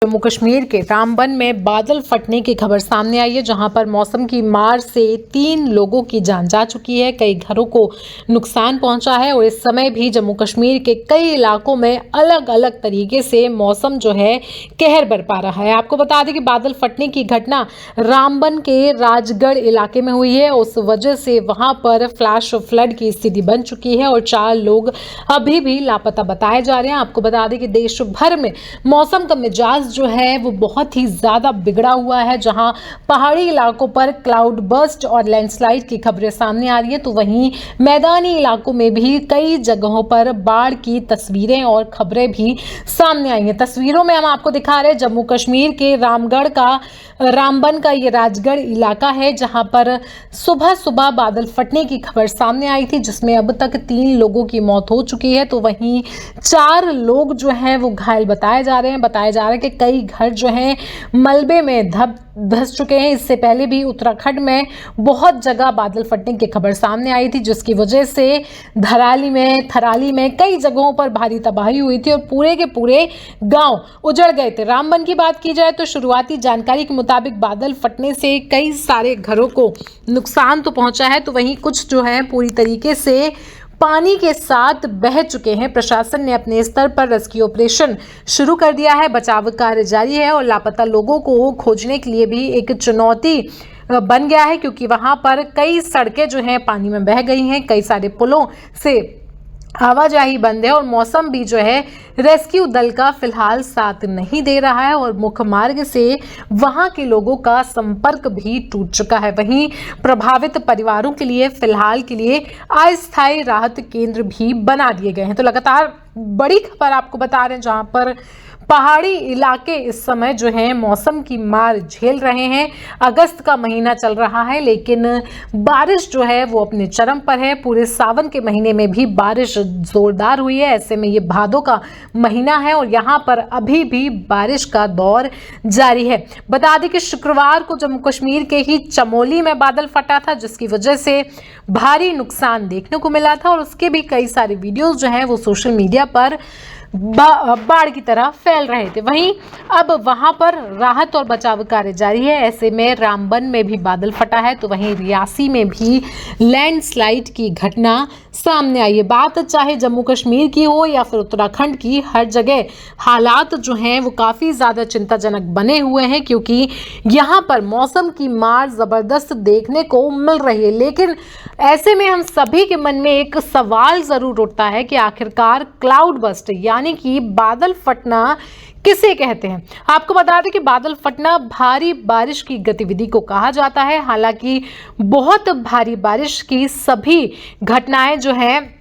जम्मू कश्मीर के रामबन में बादल फटने की खबर सामने आई है, जहां पर मौसम की मार से 3 लोगों की जान जा चुकी है। कई घरों को नुकसान पहुंचा है और इस समय भी जम्मू कश्मीर के कई इलाकों में अलग अलग तरीके से मौसम जो है कहर बरपा रहा है। आपको बता दें कि बादल फटने की घटना रामबन के राजगढ़ इलाके में हुई है। उस वजह से वहां पर फ्लैश फ्लड की स्थिति बन चुकी है और 4 लोग अभी भी लापता बताए जा रहे हैं। आपको बता दें कि देश भर में मौसम का मिजाज जो है वो बहुत ही ज्यादा बिगड़ा हुआ है। जहां पहाड़ी इलाकों पर क्लाउड बर्स्ट और लैंडस्लाइड की खबरें सामने आ रही है, तो वहीं मैदानी इलाकों में भी कई जगहों पर बाढ़ की तस्वीरें और खबरें भी सामने आई हैं। तस्वीरों में हम आपको दिखा रहे हैं जम्मू कश्मीर के रामबन का ये राजगढ़ इलाका है, जहां पर सुबह सुबह बादल फटने की खबर सामने आई थी, जिसमें अब तक 3 लोगों की मौत हो चुकी है, तो वहीं 4 लोग जो हैं वो घायल बताए जा रहे हैं कि कई घर जो हैं मलबे में धंस चुके हैं। इससे पहले भी उत्तराखंड में बहुत जगह बादल फटने की खबर सामने आई थी, जिसकी वजह से थराली में कई जगहों पर भारी तबाही हुई थी और पूरे के पूरे गांव उजड़ गए थे। रामबन की बात की जाए तो शुरुआती जानकारी के मुताबिक बादल फटने से कई सारे घरों को नुकसान तो पहुंचा है, तो वहीं कुछ जो है पूरी तरीके से पानी के साथ बह चुके हैं। प्रशासन ने अपने स्तर पर रेस्क्यू ऑपरेशन शुरू कर दिया है। बचाव कार्य जारी है और लापता लोगों को खोजने के लिए भी एक चुनौती बन गया है, क्योंकि वहां पर कई सड़कें जो हैं पानी में बह गई हैं, कई सारे पुलों से आवाजाही बंद है और मौसम भी जो है रेस्क्यू दल का फिलहाल साथ नहीं दे रहा है और मुख्य मार्ग से वहां के लोगों का संपर्क भी टूट चुका है। वहीं प्रभावित परिवारों के लिए फिलहाल के लिए अस्थायी राहत केंद्र भी बना दिए गए हैं। तो लगातार बड़ी खबर आपको बता रहे हैं, जहां पर पहाड़ी इलाके इस समय जो है मौसम की मार झेल रहे हैं। अगस्त का महीना चल रहा है, लेकिन बारिश जो है वो अपने चरम पर है। पूरे सावन के महीने में भी बारिश जोरदार हुई है। ऐसे में ये भादों का महीना है और यहाँ पर अभी भी बारिश का दौर जारी है। बता दें कि शुक्रवार को जम्मू कश्मीर के ही चमोली में बादल फटा था, जिसकी वजह से भारी नुकसान देखने को मिला था और उसके भी कई सारे वीडियोज जो हैं वो सोशल मीडिया पर बाढ़ की तरह फैल रहे थे। वहीं अब वहां पर राहत और बचाव कार्य जारी है। ऐसे में रामबन में भी बादल फटा है, तो वहीं रियासी में भी लैंडस्लाइड की घटना सामने आई है। बात चाहे जम्मू कश्मीर की हो या फिर उत्तराखंड की, हर जगह हालात जो हैं वो काफ़ी ज़्यादा चिंताजनक बने हुए हैं, क्योंकि यहाँ पर मौसम की मार ज़बरदस्त देखने को मिल रही है। लेकिन ऐसे में हम सभी के मन में एक सवाल ज़रूर उठता है कि आखिरकार क्लाउड बस्ट यानी कि बादल फटना किसे कहते हैं। आपको बता दें कि बादल फटना भारी बारिश की गतिविधि को कहा जाता है। हालांकि बहुत भारी बारिश की सभी घटनाएं जो है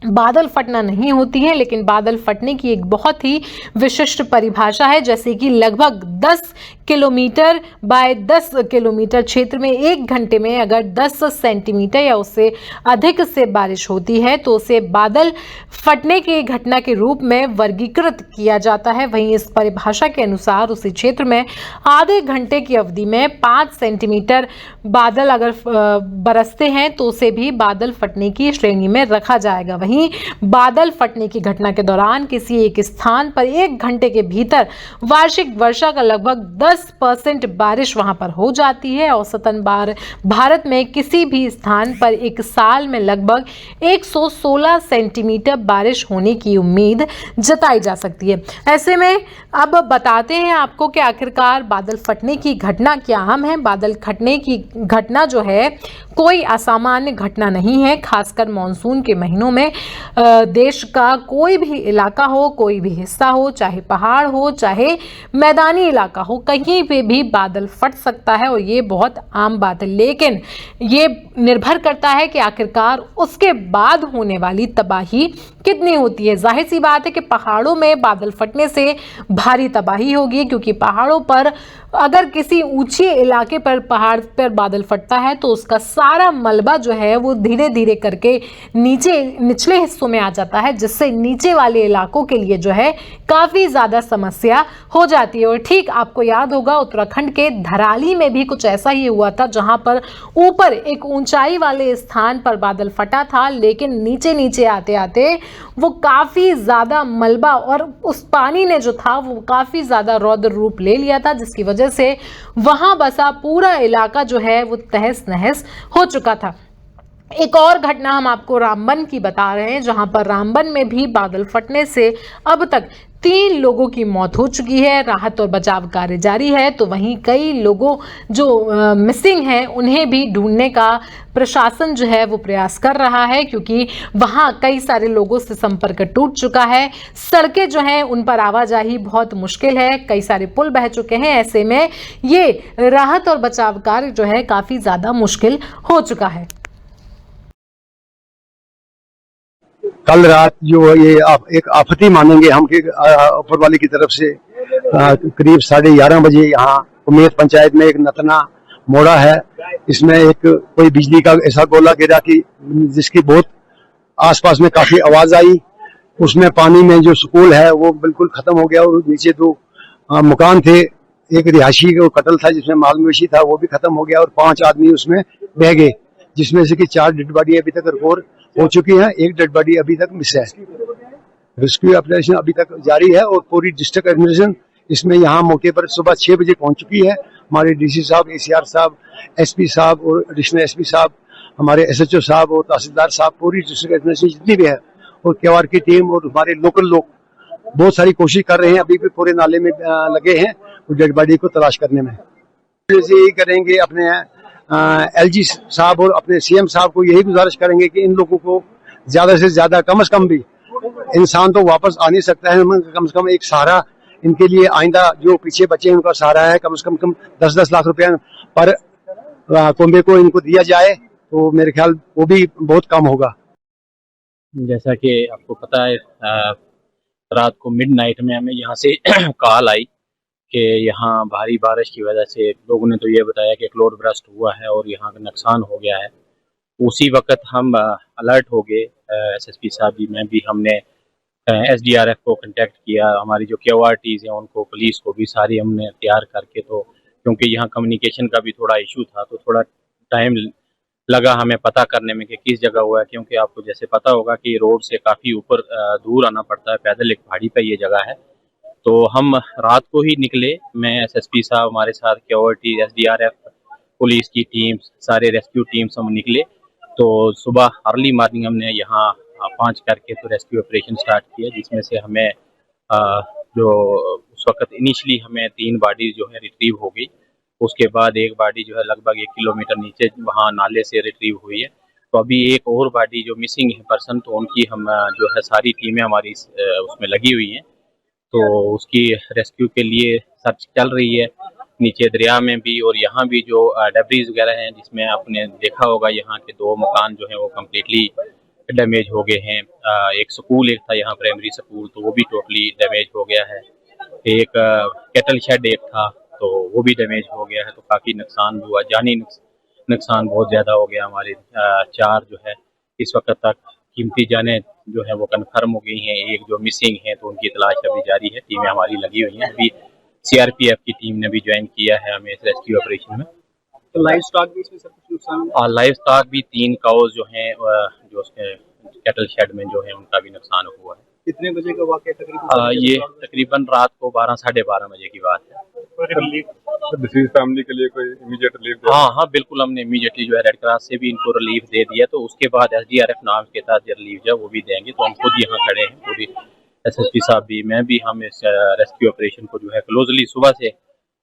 बादल फटना नहीं होती हैं, लेकिन बादल फटने की एक बहुत ही विशिष्ट परिभाषा है, जैसे कि लगभग 10 किलोमीटर बाय 10 किलोमीटर क्षेत्र में 1 घंटे में अगर 10 सेंटीमीटर या उससे अधिक से बारिश होती है तो उसे बादल फटने की घटना के रूप में वर्गीकृत किया जाता है। वहीं इस परिभाषा के अनुसार उसी क्षेत्र में आधे घंटे की अवधि में 5 सेंटीमीटर बादल अगर बरसते हैं तो उसे भी बादल फटने की श्रेणी में रखा जाएगा। वहीं बादल फटने की घटना के दौरान किसी एक स्थान पर 1 घंटे के भीतर वार्षिक वर्षा का लगभग 10% बारिश वहां पर हो जाती है। औसतन भारत में किसी भी स्थान पर एक साल में लगभग 116 सेंटीमीटर बारिश होने की उम्मीद जताई जा सकती है। ऐसे में अब बताते हैं आपको कि आखिरकार बादल फटने की घटना क्या अहम है। बादल फटने की घटना जो है कोई असामान्य घटना नहीं है। खासकर मानसून के महीनों में देश का कोई भी इलाका हो, कोई भी हिस्सा हो, चाहे पहाड़ हो चाहे मैदानी इलाका हो, कहीं पे भी बादल फट सकता है और ये बहुत आम बात है। लेकिन ये निर्भर करता है कि आखिरकार उसके बाद होने वाली तबाही कितनी होती है। जाहिर सी बात है कि पहाड़ों में बादल फटने से भारी तबाही होगी, क्योंकि पहाड़ों पर अगर किसी ऊंचे इलाके पर पहाड़ पर बादल फटता है तो उसका सारा मलबा जो है वो धीरे धीरे करके निचले हिस्सों में आ जाता है, जिससे नीचे वाले इलाकों के लिए जो है काफ़ी ज़्यादा समस्या हो जाती है। और ठीक आपको याद होगा उत्तराखंड के धराली में भी कुछ ऐसा ही हुआ था, जहां पर ऊपर एक ऊंचाई वाले स्थान पर बादल फटा था, लेकिन नीचे नीचे आते आते वो काफ़ी ज़्यादा मलबा और उस पानी ने जो था वो काफ़ी ज़्यादा रौद्र रूप ले लिया था, जिसकी वजह से वहाँ बसा पूरा इलाका जो है वो तहस नहस हो चुका था। एक और घटना हम आपको रामबन की बता रहे हैं, जहां पर रामबन में भी बादल फटने से अब तक 3 लोगों की मौत हो चुकी है। राहत और बचाव कार्य जारी है, तो वहीं कई लोगों जो मिसिंग हैं उन्हें भी ढूंढने का प्रशासन जो है वो प्रयास कर रहा है, क्योंकि वहां कई सारे लोगों से संपर्क टूट चुका है। सड़कें जो हैं उन पर आवाजाही बहुत मुश्किल है, कई सारे पुल बह चुके हैं। ऐसे में ये राहत और बचाव कार्य जो है काफ़ी ज़्यादा मुश्किल हो चुका है। कल रात जो ये एक आफती मानेंगे हम कि ऊपर वाले की तरफ से करीब 11:30 बजे यहाँ उमेद पंचायत में एक नतना मोड़ा है, इसमें एक कोई बिजली का ऐसा गोला गिरा कि जिसकी बहुत आसपास में काफी आवाज आई। उसमें पानी में जो स्कूल है वो बिल्कुल खत्म हो गया और नीचे 2 मकान थे, एक रिहायशी कटल था जिसमें माल मवेशी था वो भी खत्म हो गया और 5 आदमी उसमें बह गए, जिसमें से कि 4 डेड बॉडी अभी तक रिकवर हो चुकी है, एक डेड बॉडी अभी तक मिस है। रेस्क्यू ऑपरेशन अभी तक जारी है और पूरी डिस्ट्रिक्ट एडमिनिस्ट्रेशन इसमें यहाँ मौके पर सुबह 6 बजे पहुंच चुकी है। हमारे डीसी साहब, एसीआर साहब, एसपी साहब और एडिशनल एसपी साहब, हमारे एसएचओ साहब और तहसीलदार साहब, पूरी डिस्ट्रिक्ट एडमिनिस्ट्रेशन जितनी भी है और क्यूआर की टीम और हमारे लोकल लोग बहुत सारी कोशिश कर रहे हैं, अभी भी पूरे नाले में लगे हैं डेड बॉडी को तलाश करने में। यही करेंगे अपने एलजी साहब और अपने सीएम साहब को यही गुजारिश करेंगे कि इन लोगों को ज्यादा से ज्यादा कम से कम भी, इंसान तो वापस आ नहीं सकता है, कम से कम एक सहारा इनके लिए आइंदा जो पीछे बचे हैं उनका सहारा है, कम से कम 10-10 लाख रुपया पर कुंबे को इनको दिया जाए तो मेरे ख्याल वो भी बहुत कम होगा। जैसा कि आपको पता है रात को मिडनाइट में हमें यहाँ से कॉल आई कि यहाँ भारी बारिश की वजह से लोगों ने तो ये बताया कि क्लोड ब्रस्ट हुआ है और यहाँ का नुकसान हो गया है। उसी वक्त हम अलर्ट हो गए, एसएसपी साहब भी, मैं भी, हमने एसडीआरएफ को कांटेक्ट किया, हमारी जो क्यूआरटीज़ हैं उनको, पुलिस को भी सारी हमने तैयार करके, तो क्योंकि यहाँ कम्युनिकेशन का भी थोड़ा इशू था तो थोड़ा टाइम लगा हमें पता करने में कि किस जगह हुआ है, क्योंकि आपको जैसे पता होगा कि रोड से काफ़ी ऊपर दूर आना पड़ता है, पैदल एक पहाड़ी पे ये जगह है। तो हम रात को ही निकले, मैं, एसएसपी साहब, हमारे साथ क्यूआरटी, एसडीआरएफ, पुलिस की टीम, सारे रेस्क्यू टीम्स हम निकले। तो सुबह अर्ली मॉर्निंग हमने यहाँ 5 करके तो रेस्क्यू ऑपरेशन स्टार्ट किया, जिसमें से हमें जो उस वक्त इनिशियली हमें 3 बॉडी जो है रिट्रीव हो गई। उसके बाद एक बॉडी जो है लगभग 1 किलोमीटर नीचे वहाँ नाले से रिट्रीव हुई है। तो अभी एक और बॉडी जो मिसिंग है पर्सन, तो उनकी हम जो है सारी टीमें हमारी उसमें लगी हुई हैं, तो उसकी रेस्क्यू के लिए सर्च चल रही है नीचे दरिया में भी और यहाँ भी जो डेब्रीज वगैरह हैं, जिसमें आपने देखा होगा यहाँ के 2 मकान जो हैं वो कम्प्लीटली डैमेज हो गए हैं। एक स्कूल एक था यहाँ, प्राइमरी स्कूल, तो वो भी टोटली डैमेज हो गया है। एक कैटल शेड एक था तो वो भी डैमेज हो गया है, तो काफ़ी नुकसान हुआ, जानी नुकसान बहुत ज़्यादा हो गया। हमारे 4 जो है इस वक्त तक कीमती जानें जो है वो कन्फर्म हो गई हैं, एक जो मिसिंग है तो उनकी तलाश अभी जारी है, टीमें हमारी लगी हुई हैं। अभी सीआरपीएफ की टीम ने भी ज्वाइन किया है हमें इस रेस्क्यू ऑपरेशन में। तो लाइव स्टॉक भी इसमें सब कुछ नुकसान और लाइव स्टॉक भी 3 काउज जो हैं जो उसके कैटल शेड में जो है उनका भी नुकसान हुआ है। कितने बजे का वाकया तकरीबन? ये तकरीबन रात को 12-12:30 बजे की बात है। डिसीज फैमिली के लिए कोई इमीडिएट रिलीफ? हाँ, बिल्कुल, हमने इमीडिएटली जो है रेड क्रॉस से भी इनको रिलीफ दे दिया, तो उसके बाद एसडीआरएफ नाम के साथ जो रिलीफ है वो भी देंगे। तो हम खुद यहाँ खड़े हैं, पूरी एसएसपी साहब भी, मैं भी, हम इस रेस्क्यू ऑपरेशन को जो है क्लोजली सुबह से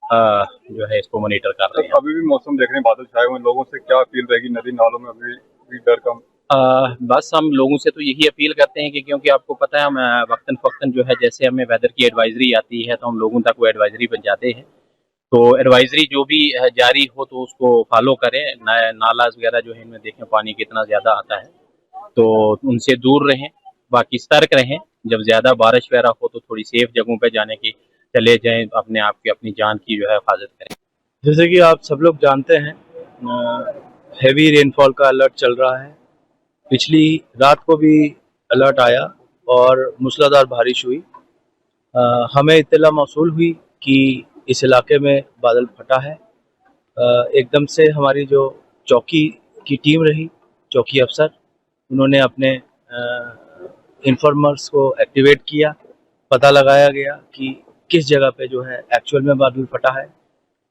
जो है इसको मॉनिटर कर रहे हैं। अभी भी मौसम देख रहे हैं, बादल छाए हुए हैं, लोगों से क्या अपील रहेगी? नदी नालों में अभी भी डर कम? बस हम लोगों से तो यही अपील करते हैं कि क्योंकि आपको पता है हम वक्तन फ़क्तन जो है जैसे हमें वेदर की एडवाइजरी आती है तो हम लोगों तक वो एडवाइजरी पहुँचाते हैं। तो एडवाइजरी जो भी जारी हो तो उसको फॉलो करें। नालाज वगैरह जो है इनमें देखें पानी कितना ज़्यादा आता है, तो उनसे दूर रहें, बाकी सतर्क रहें। जब ज़्यादा बारिश वगैरह हो तो थोड़ी सेफ जगहों पे जाने की चले जाएं, अपने आप की, अपनी जान की जो है हिफाजत करें। जैसे कि आप सब लोग जानते हैं हैवी रेनफॉल का अलर्ट चल रहा है। पिछली रात को भी अलर्ट आया और मूसलाधार बारिश हुई। हमें इत्तला मौसूल हुई कि इस इलाके में बादल फटा है। एकदम से हमारी जो चौकी की टीम रही, चौकी अफसर, उन्होंने अपने इन्फॉर्मर्स को एक्टिवेट किया। पता लगाया गया कि किस जगह पे जो है एक्चुअल में बादल फटा है।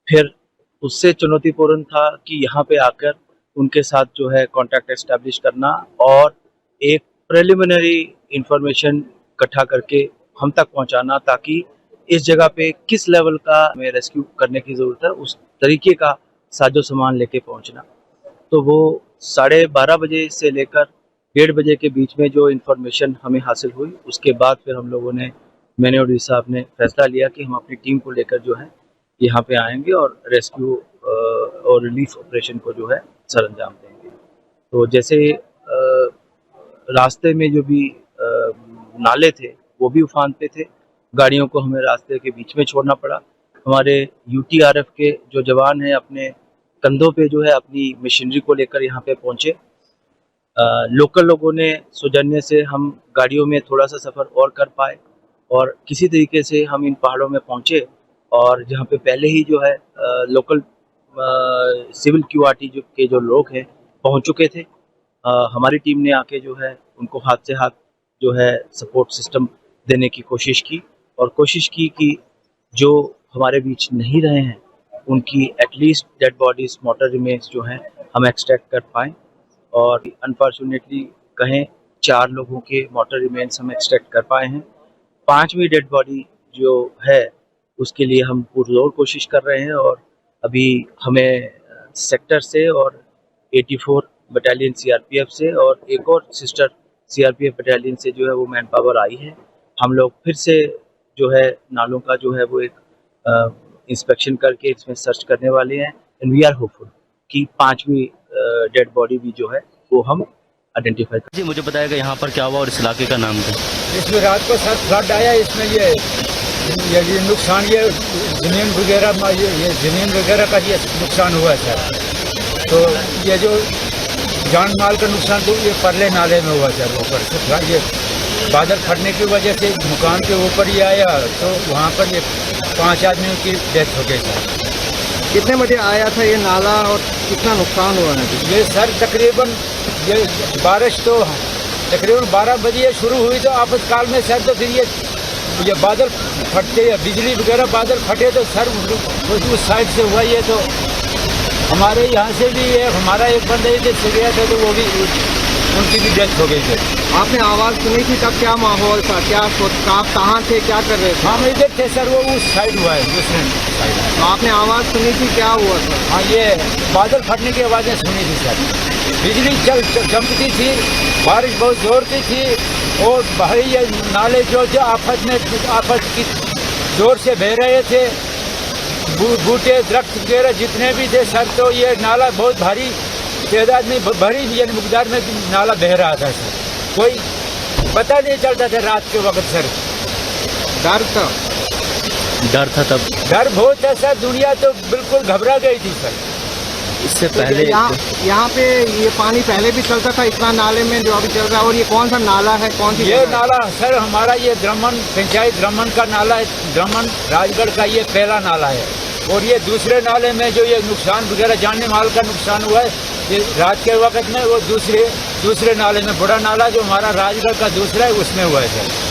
फिर उससे चुनौतीपूर्ण था कि यहाँ पे आकर उनके साथ जो है कांटेक्ट एस्टैब्लिश करना और एक प्रिलिमिनरी इंफॉर्मेशन इकट्ठा करके हम तक पहुँचाना, ताकि इस जगह पे किस लेवल का हमें रेस्क्यू करने की ज़रूरत है उस तरीके का साजो सामान लेके पहुँचना। तो वो 12:30 बजे से लेकर 1:30 बजे के बीच में जो इन्फॉर्मेशन हमें हासिल हुई, उसके बाद फिर हम लोगों ने, मैंने और डी साहब ने फैसला लिया कि हम अपनी टीम को लेकर जो है यहाँ पे आएंगे और रेस्क्यू और रिलीफ ऑपरेशन को जो है सर अंजाम देंगे। तो जैसे रास्ते में जो भी नाले थे वो भी उफान पे थे, गाड़ियों को हमें रास्ते के बीच में छोड़ना पड़ा। हमारे UTRF के जो जवान हैं अपने कंधों पे जो है अपनी मशीनरी को लेकर यहाँ पे पहुँचे। लोकल लोगों ने सौजन्य से हम गाड़ियों में थोड़ा सा सफ़र और कर पाए और किसी तरीके से हम इन पहाड़ों में पहुँचे और जहाँ पे पहले ही जो है लोकल सिविल QRT के जो लोग हैं पहुँच चुके थे। हमारी टीम ने आके जो है उनको हाथ से हाथ जो है सपोर्ट सिस्टम देने की कोशिश की और कोशिश की कि जो हमारे बीच नहीं रहे हैं उनकी at least dead bodies, motor remains जो हैं हम एक्सट्रैक्ट कर पाएँ। और अनफॉर्चुनेटली कहें 4 लोगों के मोटर रिमेन्स हम एक्सट्रैक्ट कर पाए हैं। 5वीं डेड बॉडी जो है उसके लिए हम पुरजोर कोशिश कर रहे हैं और अभी हमें सेक्टर से और 84 बटालियन CRPF से और एक और सिस्टर CRPF बटालियन से जो है वो मैन पावर आई है। हम लोग फिर से जो है नालों का जो है वो एक इंस्पेक्शन करके इसमें सर्च करने वाले हैं एंड वी आर होपफुल कि 5वीं डेड बॉडी भी जो है वो हम आइडेंटिफाई कर। जी मुझे बताएगा यहाँ पर क्या हुआ और इस इलाके का नाम क्या? इसमें रात को सर फ्लड आया, इसमें ये नुकसान, ये ज़मीन वगैरह का ये नुकसान हुआ सर। तो ये जो जान माल का नुकसान तो ये परले नाले में हुआ सर। ऊपर से ये बादल फटने की वजह से मकान के ऊपर ही आया तो वहाँ पर ये 5 आदमियों की डेथ हो गई सर। कितने बजे आया था ये नाला और कितना नुकसान हुआ है? ये सर तकरीबन ये बारिश तो तकरीबन 12 बजे शुरू हुई तो आपातकाल में सर तो फिर ये बादल फटते, बिजली वगैरह बादल फटे तो सर उस साइड से हुआ ये। तो हमारे यहाँ से भी हमारा एक बंदा से गया था तो वो भी उनकी भी डेथ हो गई थी। आपने आवाज़ सुनी थी तब क्या माहौल था, क्या आप कहाँ थे, क्या कर रहे थे? हम इधर थे सर, वो उस साइड हुआ है, दूसरे साइड। तो आपने आवाज़ सुनी थी, क्या हुआ था? हाँ, ये बादल फटने की आवाज़ें सुनी थी सर। बिजली चमकती थी, बारिश बहुत जोर की थी और भाई ये नाले जो आफत की जोर से बह रहे थे, बूटे दरख्त वगैरह जितने भी थे सर। तो ये नाला बहुत भारी तादाद में, भारी यानी मकदार में नाला बह रहा था सर। कोई पता नहीं चलता था रात के वक्त सर। डर था तब? डर बहुत था सर, दुनिया तो बिल्कुल घबरा गई थी सर। इससे पहले यहाँ पे ये पानी पहले भी चलता था इतना नाले में जो अभी चल रहा है? और ये कौन सा नाला है, कौन सी ये नाला सर हमारा ये द्रमन पंचायत द्रमन का नाला है। द्रमन राजगढ़ का ये पहला नाला है और ये दूसरे नाले में जो ये नुकसान वगैरह जाने माल का नुकसान हुआ है ये रात के वक्त में वो दूसरे नाले में, बड़ा नाला जो हमारा राजगढ़ का दूसरा है उसमें हुआ है सर।